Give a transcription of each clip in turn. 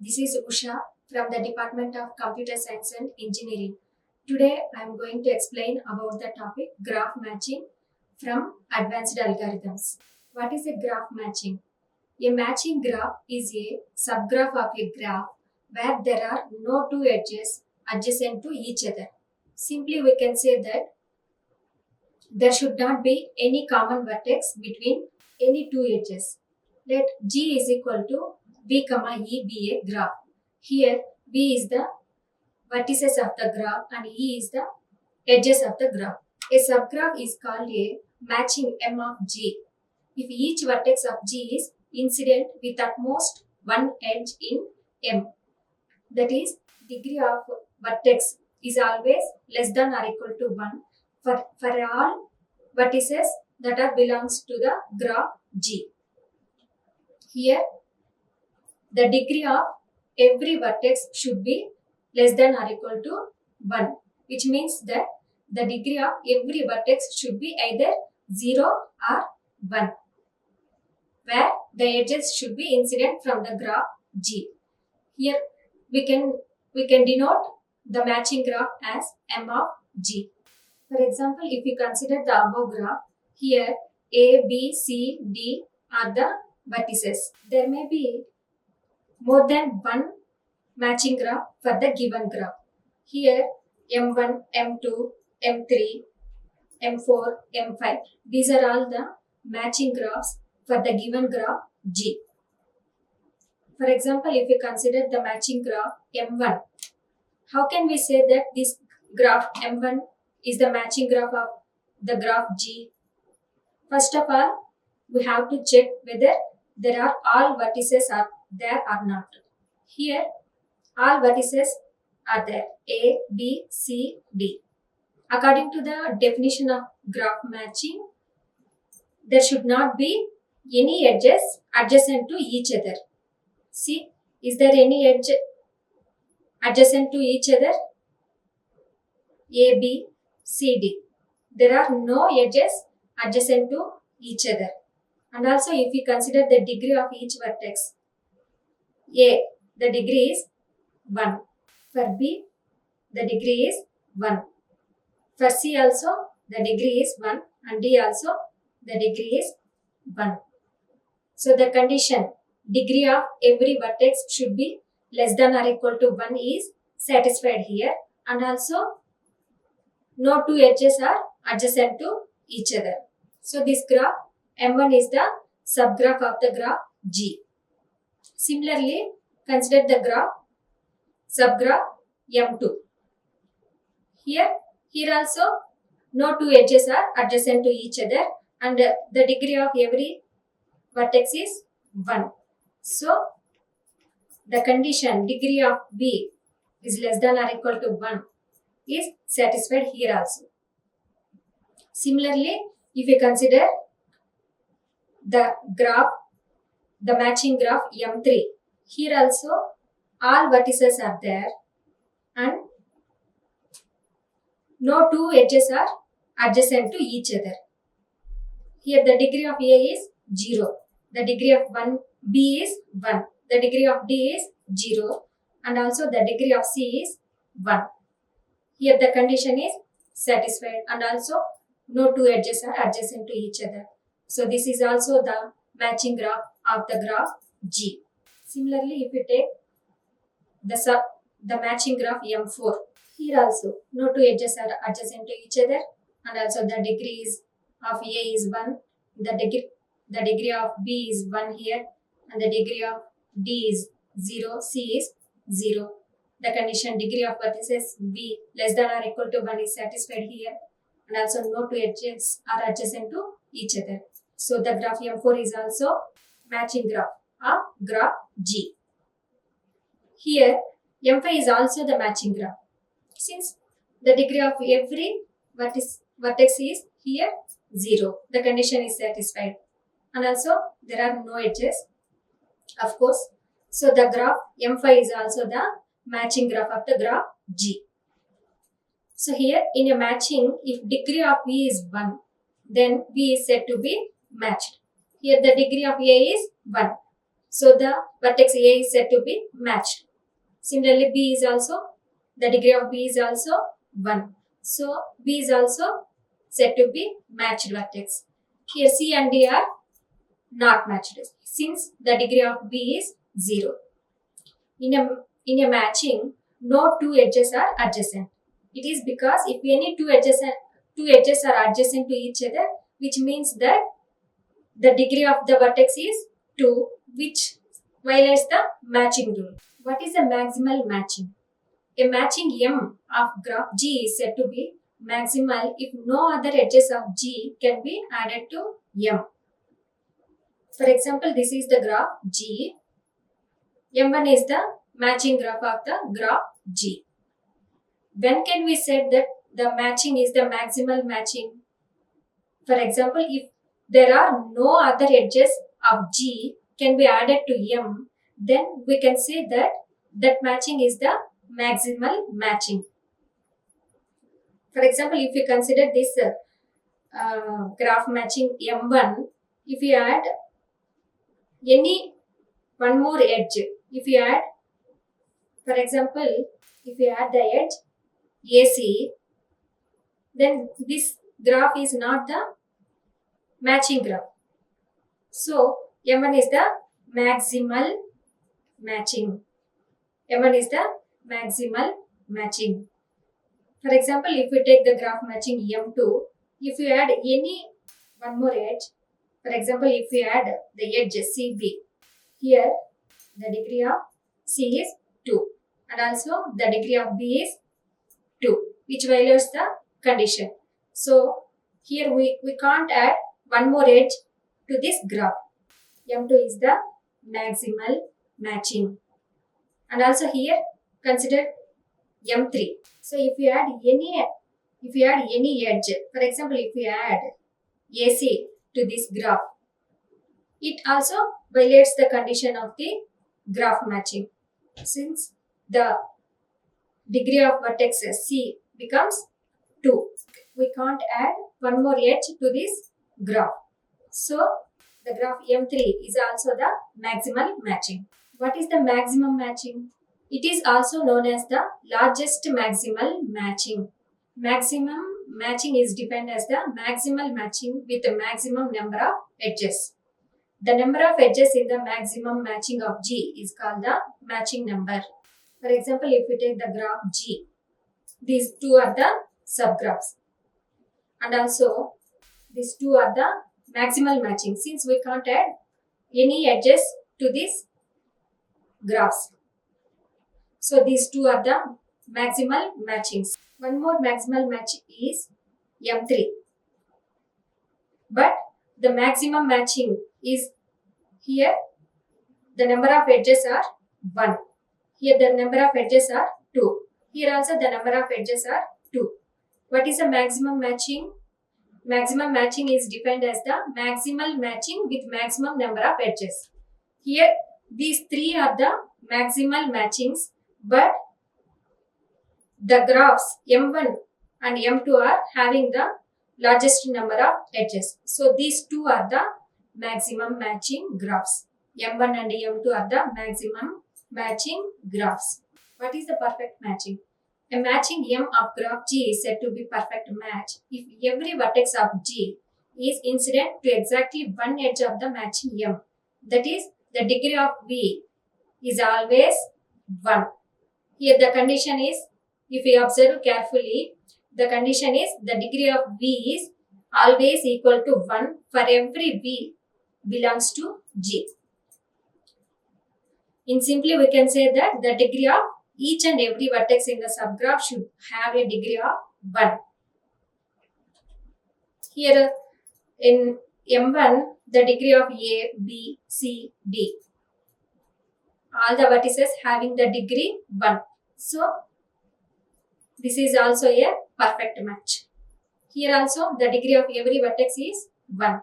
This is Usha from the Department of Computer Science and Engineering. Today I am going to explain about the topic graph matching from advanced algorithms. What is a graph matching? A matching graph is a subgraph of a graph where there are no two edges adjacent to each other. Simply we can say that there should not be any common vertex between any two edges. Let G is equal to B, E be a graph. Here B is the vertices of the graph and E is the edges of the graph. A subgraph is called a matching M of G if each vertex of G is incident with at most one edge in M. That is, degree of vertex is always less than or equal to 1 for all vertices that are belongs to the graph G. Here, the degree of every vertex should be less than or equal to 1, which means that the degree of every vertex should be either 0 or 1, where the edges should be incident from the graph G. Here, we can denote the matching graph as M of G. For example, if we consider the above graph, here A, B, C, D are the vertices. There may be more than one matching graph for the given graph. Here M1, M2, M3, M4, M5. These are all the matching graphs for the given graph G. For example, if we consider the matching graph M1, how can we say that this graph M1 is the matching graph of the graph G? First of all, we have to check whether there are all vertices are there or not. Here, all vertices are there, A, B, C, D. According to the definition of graph matching, there should not be any edges adjacent to each other. See, is there any edge adjacent to each other? A, B, C, D. There are no edges adjacent to each other. And also if we consider the degree of each vertex, A, the degree is 1. For B, the degree is 1. For C also, the degree is 1. And D also, the degree is 1. So the condition, degree of every vertex should be less than or equal to 1 is satisfied here. And also, no two edges are adjacent to each other. So this graph M1 is the subgraph of the graph G. Similarly, consider the graph subgraph M2. Here also no two edges are adjacent to each other and the degree of every vertex is 1. So the condition degree of B is less than or equal to 1 is satisfied here also. Similarly, if we consider the matching graph M3, here also all vertices are there and no two edges are adjacent to each other. Here the degree of A is 0, the degree of B is 1, the degree of D is 0 and also the degree of C is 1. Here the condition is satisfied and also no two edges are adjacent to each other. So this is also the matching graph of the graph G. Similarly, if we take the matching graph M4, here also no two edges are adjacent to each other and also the degree of A is 1, the degree of B is 1 here and the degree of D is 0, C is 0. The condition degree of vertices B less than or equal to 1 is satisfied here and also no two edges are adjacent to each other. So the graph M4 is also matching graph of graph G. Here M5 is also the matching graph. Since the degree of every vertex is here 0, the condition is satisfied and also there are no edges, of course. So the graph M5 is also the matching graph of the graph G. So here in a matching, if degree of B is 1, then B is said to be matched. Here the degree of A is 1. So the vertex A is said to be matched. Similarly, the degree of B is also 1. So B is also said to be matched vertex. Here C and D are not matched since the degree of B is 0. In a matching, no two edges are adjacent. It is because if any two edges are adjacent to each other, which means that the degree of the vertex is 2, which violates the matching rule. What is a maximal matching? A matching M of graph G is said to be maximal if no other edges of G can be added to M. For example, this is the graph G. M1 is the matching graph of the graph G. When can we say that the matching is the maximal matching? For example, if there are no other edges of G can be added to M, then we can say that matching is the maximal matching. For example, if you consider this graph matching M1, if you add any one more edge, if you add, for example, if you add the edge AC, then this graph is not the matching graph. So M1 is the maximal matching. M1 is the maximal matching. For example, if we take the graph matching M2, if you add any one more edge, for example, if you add the edge CB, here the degree of C is 2 and also the degree of B is 2, which violates the condition. So here we can't add one more edge to this graph. M2 is the maximal matching. And also here consider M3. So if you add any edge, for example, if you add AC to this graph, it also violates the condition of the graph matching since the degree of vertex C becomes 2. We can't add one more edge to this graph. So the graph M3 is also the maximal matching. What is the maximum matching? It is also known as the largest maximal matching. Maximum matching is defined as the maximal matching with the maximum number of edges. The number of edges in the maximum matching of G is called the matching number. For example, if we take the graph G, these two are the subgraphs. And also, these two are the maximal matching since we can't add any edges to these graphs. So, these two are the maximal matchings. One more maximal match is M3. But the maximum matching is here the number of edges are 1. Here the number of edges are 2. Here also the number of edges are 2. What is a maximum matching? Maximum matching is defined as the maximal matching with maximum number of edges. Here these three are the maximal matchings, but the graphs M1 and M2 are having the largest number of edges. So these two are the maximum matching graphs. M1 and M2 are the maximum matching graphs. What is the perfect matching? A matching M of graph G is said to be perfect match if every vertex of G is incident to exactly one edge of the matching M. That is, the degree of V is always 1. Here the condition is, if we observe carefully, the condition is the degree of V is always equal to 1 for every V belongs to G. In simply, we can say that the degree of each and every vertex in the subgraph should have a degree of 1. Here in M1, the degree of A, B, C, D. All the vertices having the degree 1. So, this is also a perfect match. Here also, the degree of every vertex is 1.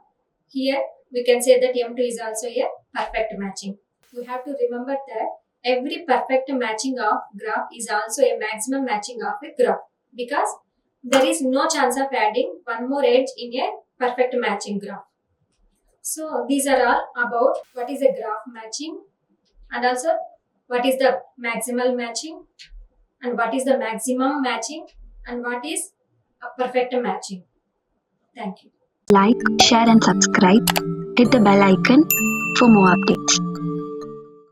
Here, we can say that M2 is also a perfect matching. We have to remember that every perfect matching of graph is also a maximum matching of a graph because there is no chance of adding one more edge in a perfect matching graph. So these are all about what is a graph matching, and also what is the maximal matching, and what is the maximum matching, and what is a perfect matching. Thank you. Like, share and subscribe. Hit the bell icon for more updates.